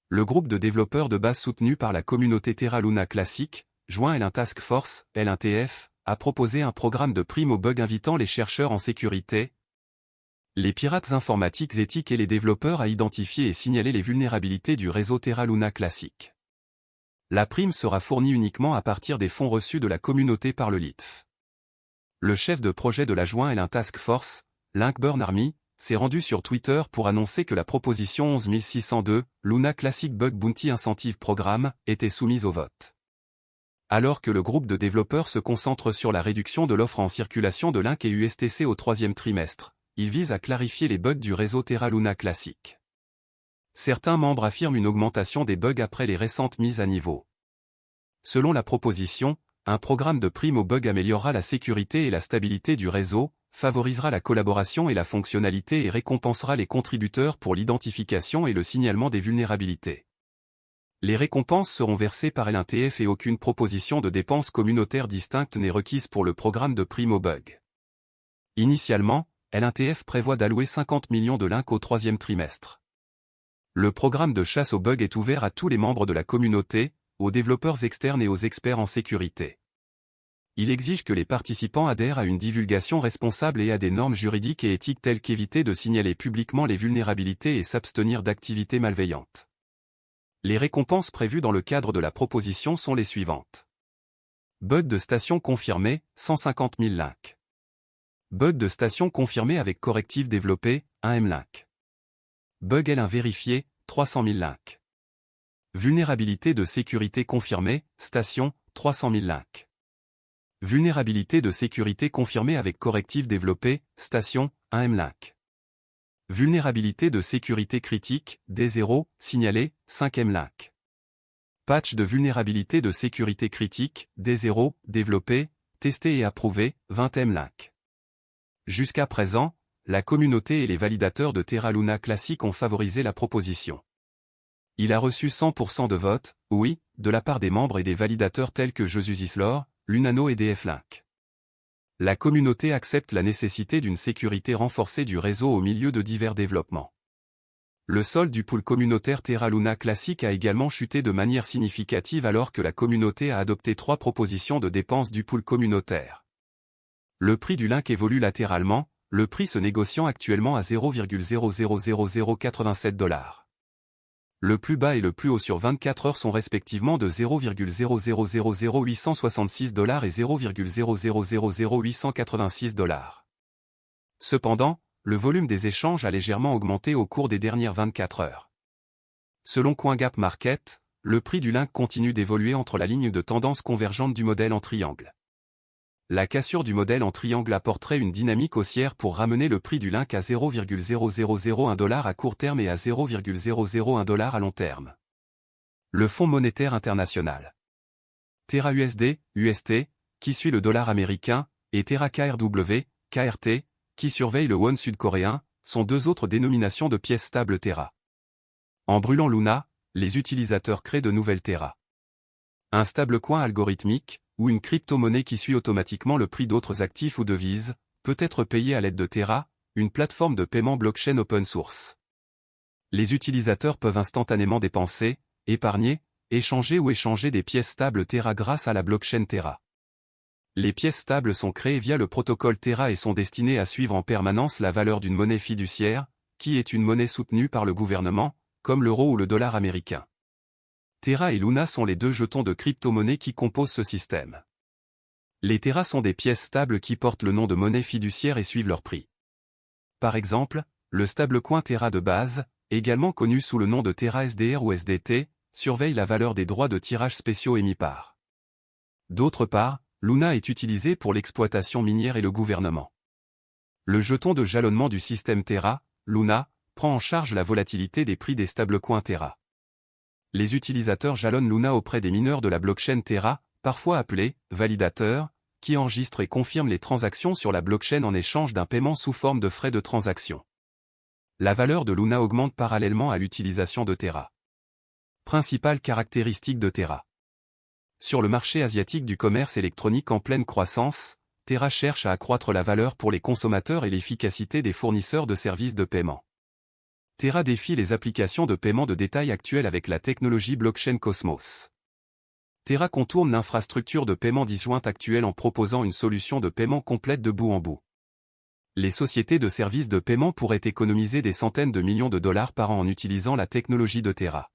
Le groupe de développeurs de base soutenu par la communauté Terra Luna Classic, joint L1 Task Force, L1TF, a proposé un programme de prime aux bugs invitant les chercheurs en sécurité, les pirates informatiques éthiques et les développeurs à identifier et signaler les vulnérabilités du réseau Terra Luna Classic. La prime sera fournie uniquement à partir des fonds reçus de la communauté par le LITF. Le chef de projet de la joint L1 Task Force, Linkburn Army, s'est rendu sur Twitter pour annoncer que la proposition 11602, Luna Classic Bug Bounty Incentive Programme, était soumise au vote. Alors que le groupe de développeurs se concentre sur la réduction de l'offre en circulation de Link et USTC au troisième trimestre, il vise à clarifier les bugs du réseau Terra Luna Classic. Certains membres affirment une augmentation des bugs après les récentes mises à niveau. Selon la proposition, un programme de prime aux bugs améliorera la sécurité et la stabilité du réseau, favorisera la collaboration et la fonctionnalité et récompensera les contributeurs pour l'identification et le signalement des vulnérabilités. Les récompenses seront versées par L1TF et aucune proposition de dépenses communautaires distincte n'est requise pour le programme de prime aux bugs. Initialement, L1TF prévoit d'allouer 50 millions de Link au troisième trimestre. Le programme de chasse aux bugs est ouvert à tous les membres de la communauté, aux développeurs externes et aux experts en sécurité. Il exige que les participants adhèrent à une divulgation responsable et à des normes juridiques et éthiques telles qu'éviter de signaler publiquement les vulnérabilités et s'abstenir d'activités malveillantes. Les récompenses prévues dans le cadre de la proposition sont les suivantes. Bug de station confirmé, 150 000 Link. Bug de station confirmé avec correctif développé, 1 M-Link. Bug L1 vérifié, 300 000 Link. Vulnérabilité de sécurité confirmée, station, 300 000 Link. Vulnérabilité de sécurité confirmée avec correctif développé, station, 1 M-Link. Vulnérabilité de sécurité critique, D0, signalée, 5 M-Link. Patch de vulnérabilité de sécurité critique, D0, développé, testé et approuvé, 20 M-Link. Jusqu'à présent, la communauté et les validateurs de Terra Luna Classic ont favorisé la proposition. Il a reçu 100% de votes, oui, de la part des membres et des validateurs tels que Jesus Islor, Lunano et DF-Link. La communauté accepte la nécessité d'une sécurité renforcée du réseau au milieu de divers développements. Le solde du pool communautaire Terra Luna Classic a également chuté de manière significative alors que la communauté a adopté 3 propositions de dépenses du pool communautaire. Le prix du Link évolue latéralement, le prix se négociant actuellement à 0,000087 $. Le plus bas et le plus haut sur 24 heures sont respectivement de 0,0000866 $ et 0,0000886 $. Cependant, le volume des échanges a légèrement augmenté au cours des dernières 24 heures. Selon CoinGap Market, le prix du Link continue d'évoluer entre la ligne de tendance convergente du modèle en triangle. La cassure du modèle en triangle apporterait une dynamique haussière pour ramener le prix du Link à 0,0001 $ à court terme et à 0,001 $ à long terme. Le Fonds monétaire international. Terra USD, UST, qui suit le dollar américain, et Terra KRW, KRT, qui surveille le won sud-coréen, sont 2 autres dénominations de pièces stables Terra. En brûlant Luna, les utilisateurs créent de nouvelles Terra. Un stablecoin algorithmique, ou une crypto-monnaie qui suit automatiquement le prix d'autres actifs ou devises, peut être payée à l'aide de Terra, une plateforme de paiement blockchain open source. Les utilisateurs peuvent instantanément dépenser, épargner, échanger ou échanger des pièces stables Terra grâce à la blockchain Terra. Les pièces stables sont créées via le protocole Terra et sont destinées à suivre en permanence la valeur d'une monnaie fiduciaire, qui est une monnaie soutenue par le gouvernement, comme l'euro ou le dollar américain. Terra et Luna sont les 2 jetons de crypto-monnaie qui composent ce système. Les Terra sont des pièces stables qui portent le nom de monnaie fiduciaire et suivent leur prix. Par exemple, le stablecoin Terra de base, également connu sous le nom de Terra SDR ou SDT, surveille la valeur des droits de tirage spéciaux émis par. D'autre part, Luna est utilisé pour l'exploitation minière et le gouvernement. Le jeton de jalonnement du système Terra, Luna, prend en charge la volatilité des prix des stablecoins Terra. Les utilisateurs jalonnent Luna auprès des mineurs de la blockchain Terra, parfois appelés « validateurs », qui enregistrent et confirment les transactions sur la blockchain en échange d'un paiement sous forme de frais de transaction. La valeur de Luna augmente parallèlement à l'utilisation de Terra. Principales caractéristiques de Terra. Sur le marché asiatique du commerce électronique en pleine croissance, Terra cherche à accroître la valeur pour les consommateurs et l'efficacité des fournisseurs de services de paiement. Terra défie les applications de paiement de détail actuelles avec la technologie blockchain Cosmos. Terra contourne l'infrastructure de paiement disjointe actuelle en proposant une solution de paiement complète de bout en bout. Les sociétés de services de paiement pourraient économiser des centaines de millions de dollars par an en utilisant la technologie de Terra.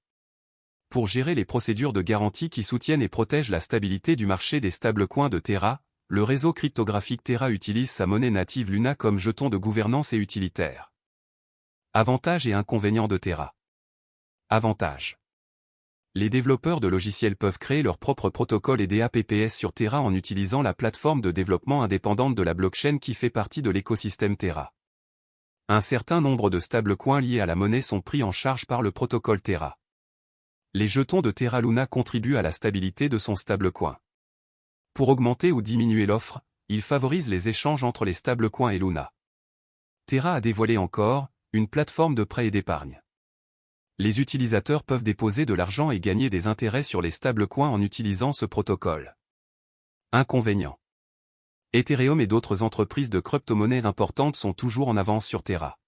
Pour gérer les procédures de garantie qui soutiennent et protègent la stabilité du marché des stablecoins de Terra, le réseau cryptographique Terra utilise sa monnaie native Luna comme jeton de gouvernance et utilitaire. Avantages et inconvénients de Terra. Avantages. Les développeurs de logiciels peuvent créer leur propre protocole et DApps sur Terra en utilisant la plateforme de développement indépendante de la blockchain qui fait partie de l'écosystème Terra. Un certain nombre de stablecoins liés à la monnaie sont pris en charge par le protocole Terra. Les jetons de Terra Luna contribuent à la stabilité de son stablecoin. Pour augmenter ou diminuer l'offre, il favorise les échanges entre les stablecoins et Luna. Terra a dévoilé encore une plateforme de prêt et d'épargne. Les utilisateurs peuvent déposer de l'argent et gagner des intérêts sur les stablecoins en utilisant ce protocole. Inconvénients. Ethereum et d'autres entreprises de crypto-monnaies importantes sont toujours en avance sur Terra.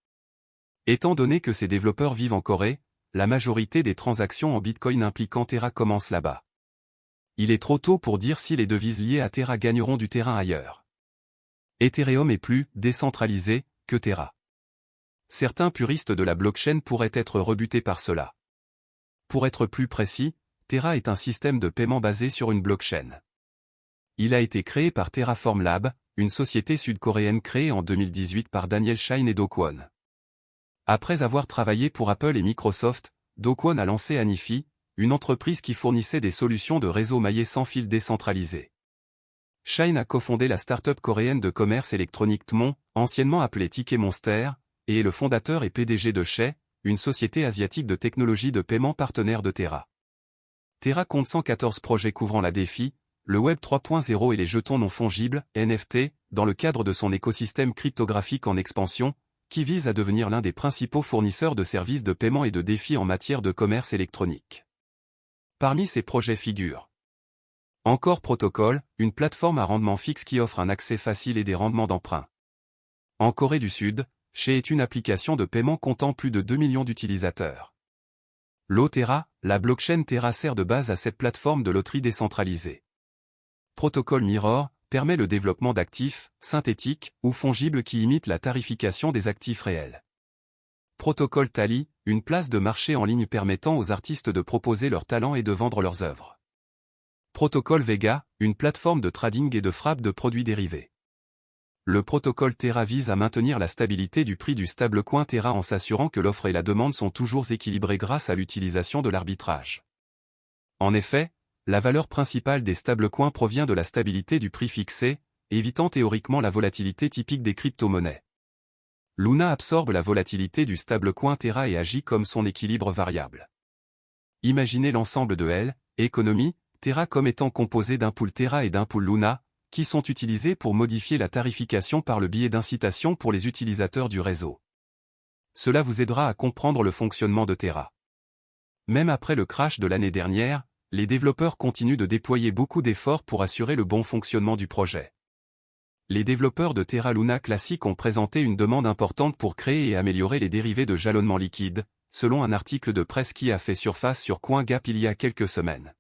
Étant donné que ces développeurs vivent en Corée, la majorité des transactions en Bitcoin impliquant Terra commencent là-bas. Il est trop tôt pour dire si les devises liées à Terra gagneront du terrain ailleurs. Ethereum est plus décentralisé que Terra. Certains puristes de la blockchain pourraient être rebutés par cela. Pour être plus précis, Terra est un système de paiement basé sur une blockchain. Il a été créé par Terraform Lab, une société sud-coréenne créée en 2018 par Daniel Shine et Do Kwon. Après avoir travaillé pour Apple et Microsoft, Do Kwon a lancé Anifi, une entreprise qui fournissait des solutions de réseau maillé sans fil décentralisé. Shine a cofondé la start-up coréenne de commerce électronique Tmon, anciennement appelée Ticket Monster, et est le fondateur et PDG de Shay, une société asiatique de technologie de paiement partenaire de Terra. Terra compte 114 projets couvrant la DeFi, le Web 3.0 et les jetons non fongibles, NFT, dans le cadre de son écosystème cryptographique en expansion, qui vise à devenir l'un des principaux fournisseurs de services de paiement et de défis en matière de commerce électronique. Parmi ces projets figurent Encore Protocol, une plateforme à rendement fixe qui offre un accès facile et des rendements d'emprunt. En Corée du Sud, Shay est une application de paiement comptant plus de 2 millions d'utilisateurs. Terra, la blockchain Terra sert de base à cette plateforme de loterie décentralisée. Protocol Mirror permet le développement d'actifs, synthétiques ou fongibles qui imitent la tarification des actifs réels. Protocol Tally, une place de marché en ligne permettant aux artistes de proposer leurs talents et de vendre leurs œuvres. Protocol Vega, une plateforme de trading et de frappe de produits dérivés. Le protocole Terra vise à maintenir la stabilité du prix du stablecoin Terra en s'assurant que l'offre et la demande sont toujours équilibrées grâce à l'utilisation de l'arbitrage. En effet, la valeur principale des stablecoins provient de la stabilité du prix fixé, évitant théoriquement la volatilité typique des crypto-monnaies. Luna absorbe la volatilité du stablecoin Terra et agit comme son équilibre variable. Imaginez l'ensemble de L, économie, Terra comme étant composé d'un pool Terra et d'un pool Luna, qui sont utilisés pour modifier la tarification par le biais d'incitation pour les utilisateurs du réseau. Cela vous aidera à comprendre le fonctionnement de Terra. Même après le crash de l'année dernière, les développeurs continuent de déployer beaucoup d'efforts pour assurer le bon fonctionnement du projet. Les développeurs de Terra Luna Classic ont présenté une demande importante pour créer et améliorer les dérivés de jalonnement liquide, selon un article de presse qui a fait surface sur CoinGap il y a quelques semaines.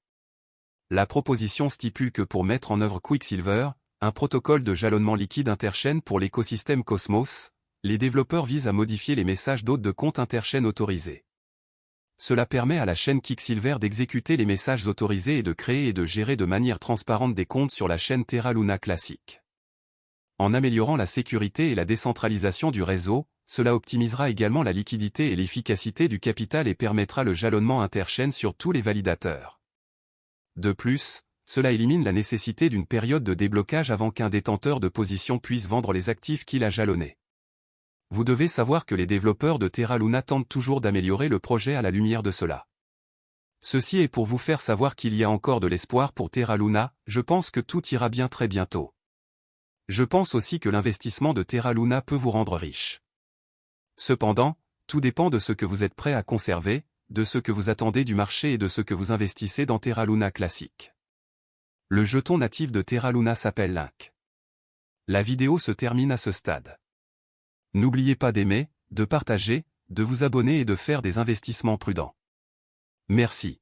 La proposition stipule que pour mettre en œuvre Quicksilver, un protocole de jalonnement liquide interchaîne pour l'écosystème Cosmos, les développeurs visent à modifier les messages d'hôtes de compte interchaîne autorisés. Cela permet à la chaîne Quicksilver d'exécuter les messages autorisés et de créer et de gérer de manière transparente des comptes sur la chaîne Terra Luna Classic. En améliorant la sécurité et la décentralisation du réseau, cela optimisera également la liquidité et l'efficacité du capital et permettra le jalonnement interchaîne sur tous les validateurs. De plus, cela élimine la nécessité d'une période de déblocage avant qu'un détenteur de position puisse vendre les actifs qu'il a jalonnés. Vous devez savoir que les développeurs de Terra Luna tentent toujours d'améliorer le projet à la lumière de cela. Ceci est pour vous faire savoir qu'il y a encore de l'espoir pour Terra Luna, je pense que tout ira bien très bientôt. Je pense aussi que l'investissement de Terra Luna peut vous rendre riche. Cependant, tout dépend de ce que vous êtes prêt à conserver, de ce que vous attendez du marché et de ce que vous investissez dans Terra Luna Classic. Le jeton natif de Terra Luna s'appelle Link. La vidéo se termine à ce stade. N'oubliez pas d'aimer, de partager, de vous abonner et de faire des investissements prudents. Merci.